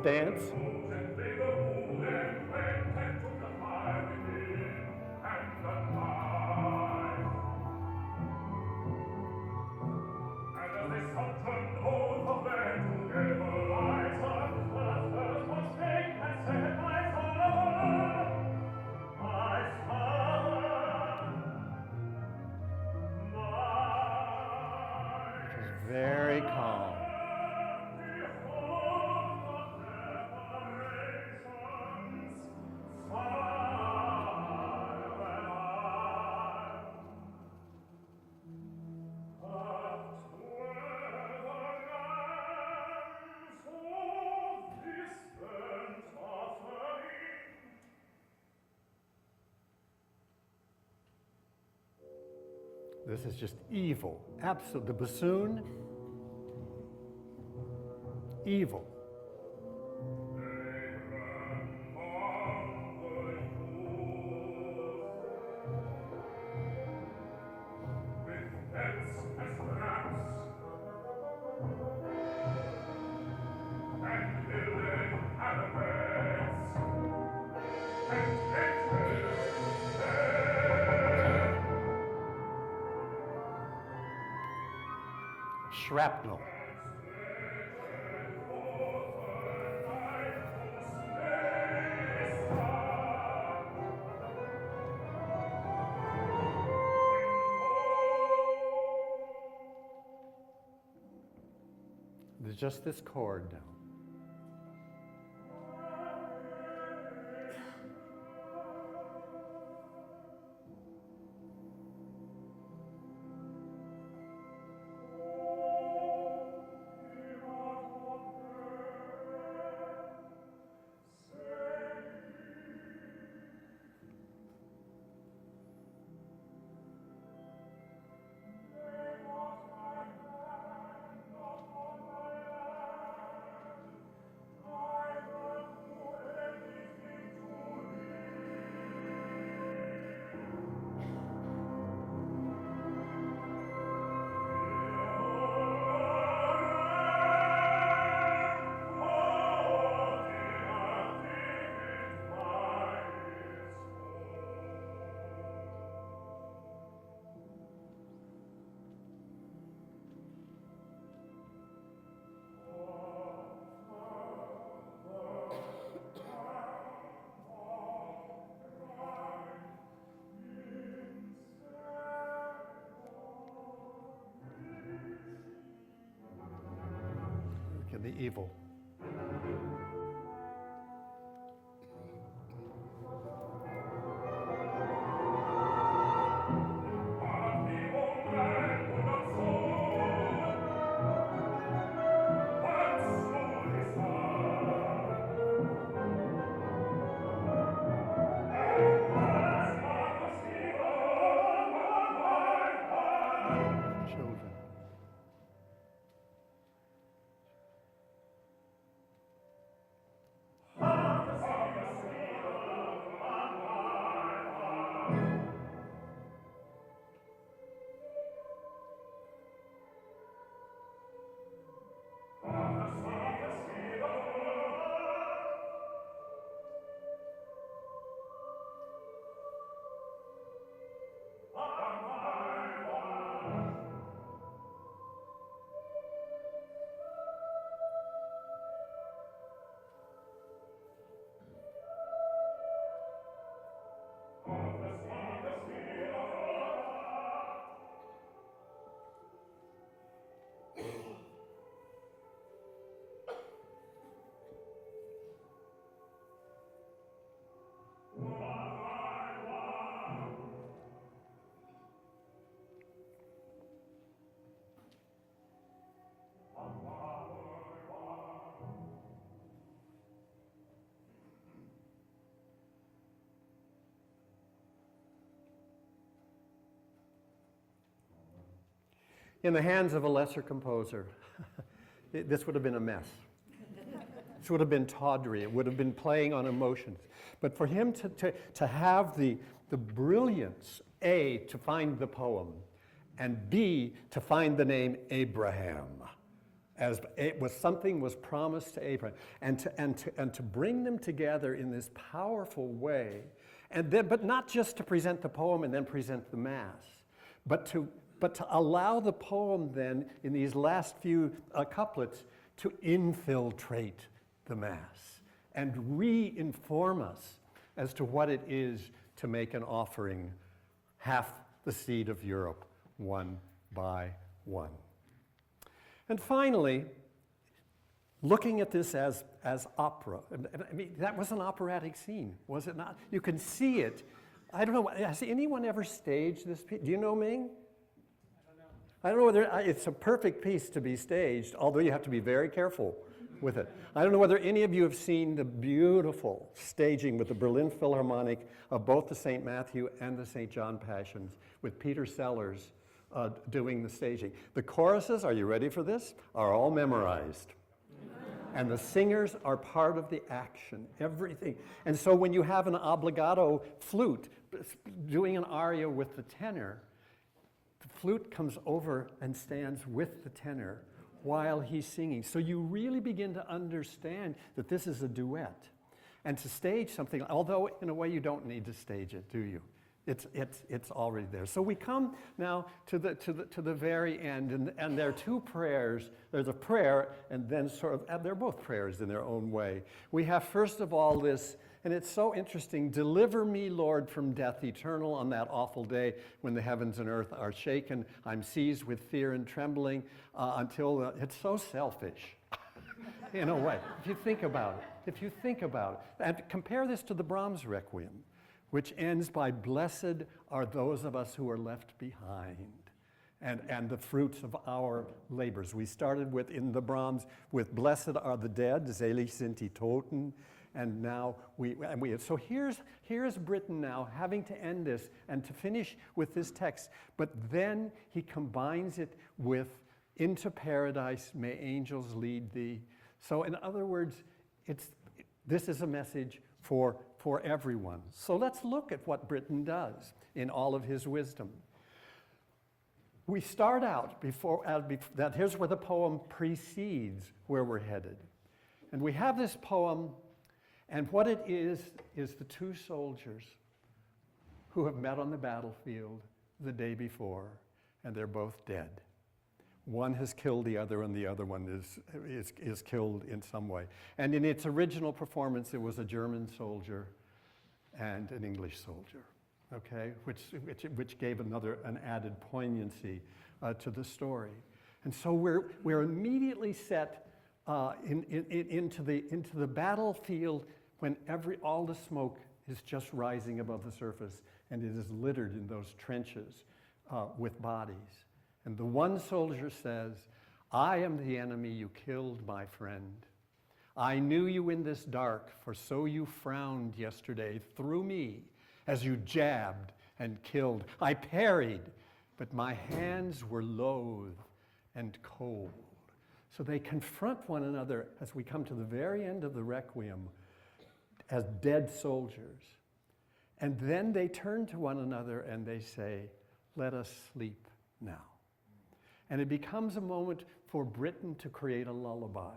dance. Very calm. This is just evil. Absolute. The bassoon, evil. Shrapnel. There's just this chord now. The evil. In the hands of a lesser composer, this would have been a mess. This would have been tawdry. It would have been playing on emotions. But for him to have the brilliance, A, to find the poem, and B, to find the name Abraham, as it was something was promised to Abraham, and to bring them together in this powerful way, and then, but not just to present the poem and then present the Mass, but to allow the poem then, in these last few couplets, to infiltrate the Mass and re-inform us as to what it is to make an offering, half the seed of Europe, one by one. And finally, looking at this as opera, I mean, that was an operatic scene, was it not? You can see it. I don't know, has anyone ever staged this piece? Do you know, Ming? I don't know whether it's a perfect piece to be staged, although you have to be very careful with it. I don't know whether any of you have seen the beautiful staging with the Berlin Philharmonic of both the St. Matthew and the St. John Passions with Peter Sellers doing the staging. The choruses, are you ready for this? Are all memorized. And the singers are part of the action, everything. And so when you have an obligato flute doing an aria with the tenor, the flute comes over and stands with the tenor while he's singing. So you really begin to understand that this is a duet. And to stage something, although in a way you don't need to stage it, do you? It's already there. So we come now to the very end, and there are two prayers. There's a prayer, and then they're both prayers in their own way. We have first of all this, and it's so interesting, deliver me, Lord, from death eternal on that awful day when the heavens and earth are shaken. I'm seized with fear and trembling until it's so selfish. In a way, if you think about it. And compare this to the Brahms Requiem, which ends by, blessed are those of us who are left behind, and the fruits of our labors. We started with, in the Brahms, with blessed are the dead, selig sind die Toten, and now so here's Britten now having to end this and to finish with this text, but then he combines it with, into paradise may angels lead thee. So in other words, this is a message for everyone. So let's look at what Britten does in all of his wisdom. We start out that here's where the poem precedes where we're headed. And we have this poem, and what it is the two soldiers who have met on the battlefield the day before, and they're both dead. One has killed the other, and the other one is killed in some way. And in its original performance, it was a German soldier and an English soldier, okay, which gave an added poignancy to the story. And so we're immediately set into the battlefield when all the smoke is just rising above the surface, and it is littered in those trenches with bodies. And the one soldier says, I am the enemy you killed, my friend. I knew you in this dark, for so you frowned yesterday through me as you jabbed and killed. I parried, but my hands were loath and cold. So they confront one another as we come to the very end of the Requiem as dead soldiers. And then they turn to one another and they say, let us sleep now. And it becomes a moment for Britten to create a lullaby,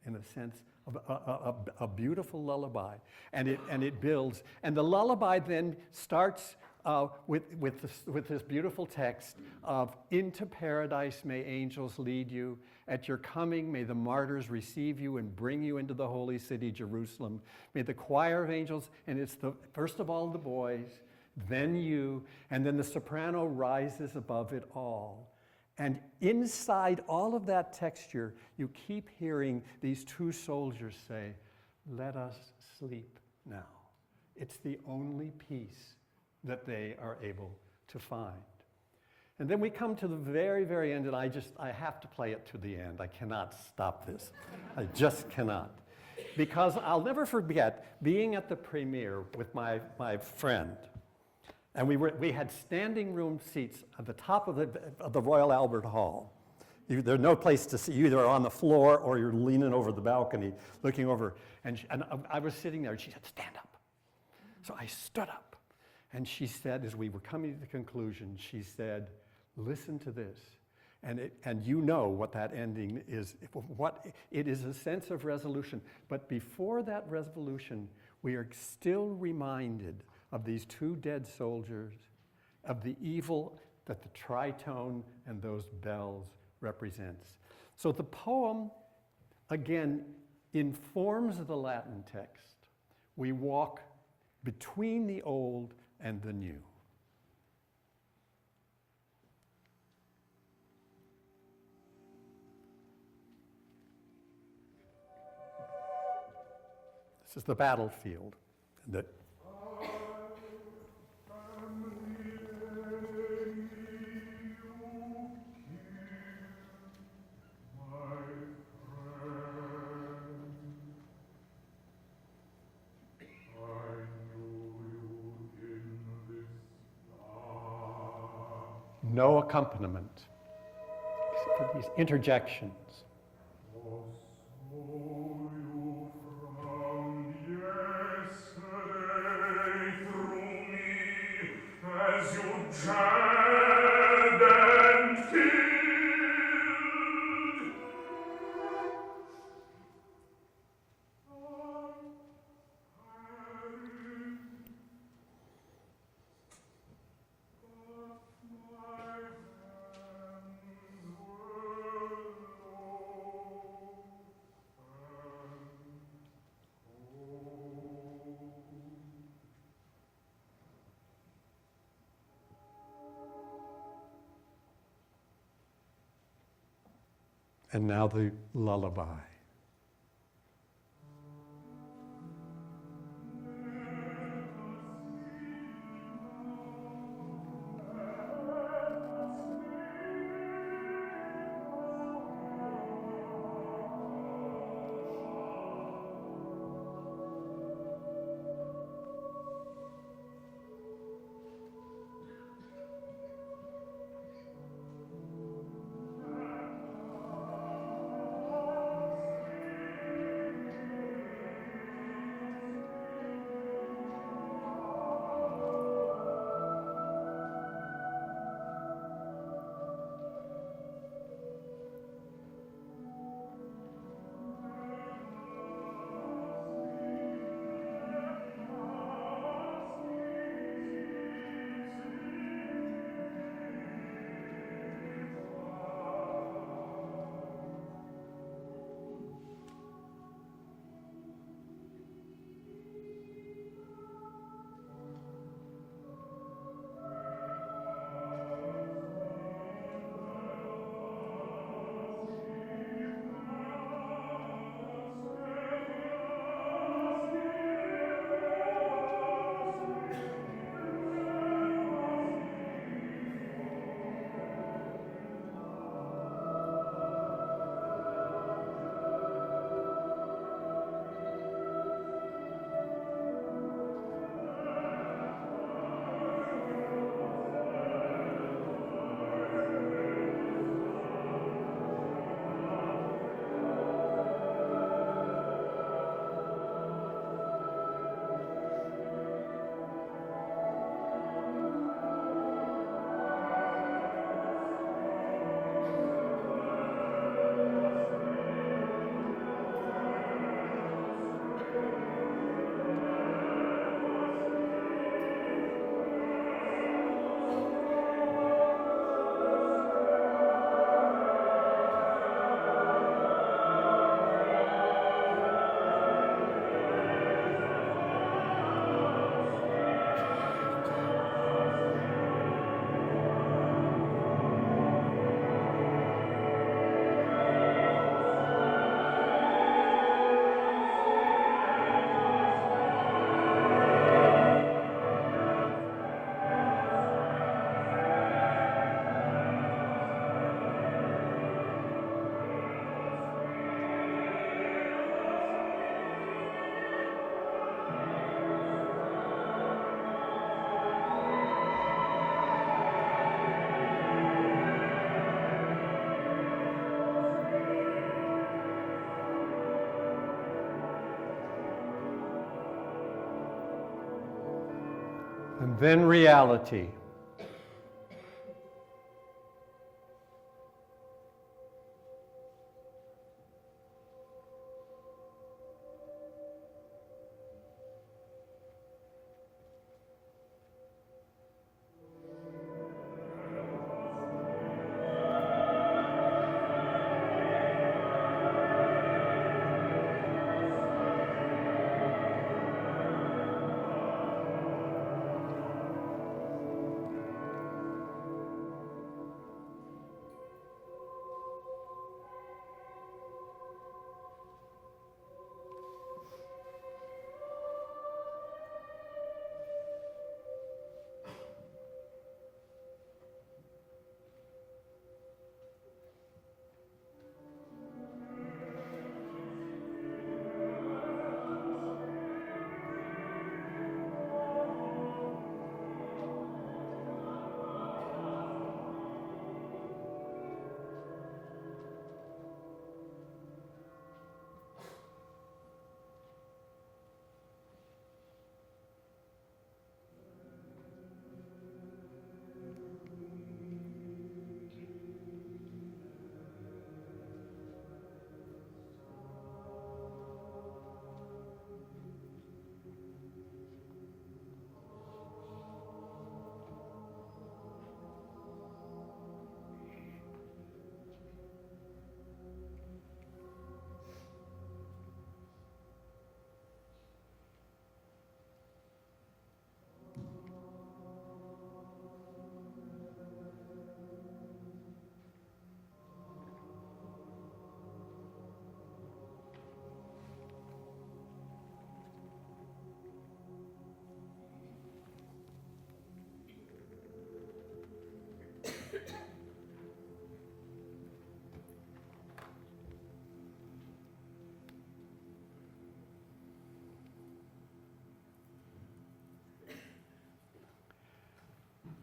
in a sense, a beautiful lullaby. And it builds. And the lullaby then starts with this beautiful text of, into paradise may angels lead you. At your coming may the martyrs receive you and bring you into the holy city, Jerusalem. May the choir of angels, and it's first of all the boys, then you, and then the soprano rises above it all. And inside all of that texture, you keep hearing these two soldiers say, let us sleep now. It's the only peace that they are able to find. And then we come to the very, very end, and I have to play it to the end. I cannot stop this. I just cannot. Because I'll never forget being at the premiere with my friend. And we had standing room seats at the top of the Royal Albert Hall. There's no place to see. You either are on the floor or you're leaning over the balcony, looking over. And I was sitting there, and she said, stand up. So I stood up. And she said, as we were coming to the conclusion, she said, listen to this. And you know what that ending is. It is a sense of resolution. But before that resolution, we are still reminded of these two dead soldiers, of the evil that the tritone and those bells represents. So the poem, again, informs the Latin text. We walk between the old and the new. This is the battlefield. No accompaniment, except for these interjections. And now the lullaby. And then reality.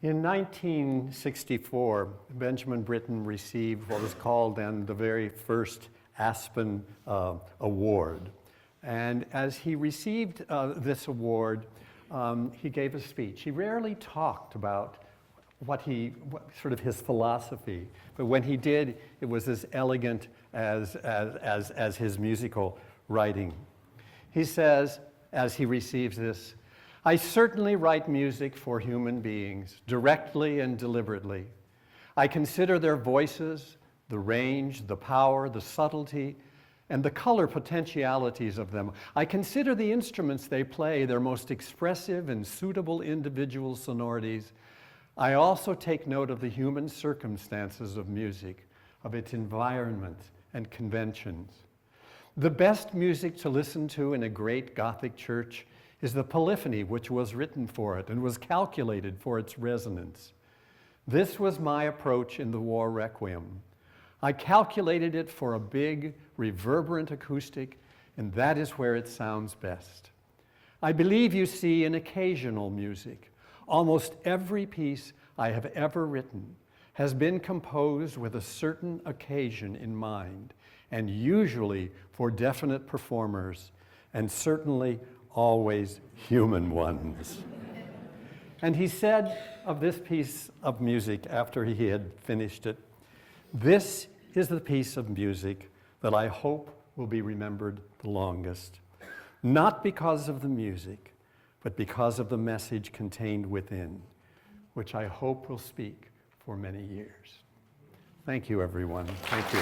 In 1964, Benjamin Britten received what was called then the very first Aspen Award. And as he received this award, he gave a speech. He rarely talked about what sort of his philosophy, but when he did, it was as elegant as his musical writing. He says, as he receives this, "I certainly write music for human beings, directly and deliberately. I consider their voices, the range, the power, the subtlety, and the color potentialities of them. I consider the instruments they play, their most expressive and suitable individual sonorities. I also take note of the human circumstances of music, of its environment and conventions. The best music to listen to in a great Gothic church is the polyphony which was written for it and was calculated for its resonance. This was my approach in the War Requiem. I calculated it for a big, reverberant acoustic, and that is where it sounds best. I believe you see in occasional music, almost every piece I have ever written has been composed with a certain occasion in mind, and usually for definite performers, and certainly always human ones." And he said of this piece of music after he had finished it, "This is the piece of music that I hope will be remembered the longest, not because of the music, but because of the message contained within, which I hope will speak for many years." Thank you, everyone. Thank you.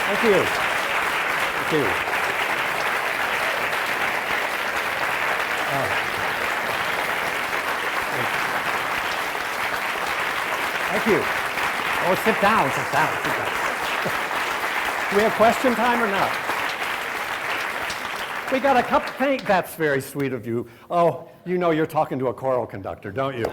Thank you. Thank you. Thank you. Oh, sit down, sit down, sit down. Do we have question time or not? We got a couple. That's very sweet of you. Oh, you know you're talking to a choral conductor, don't you?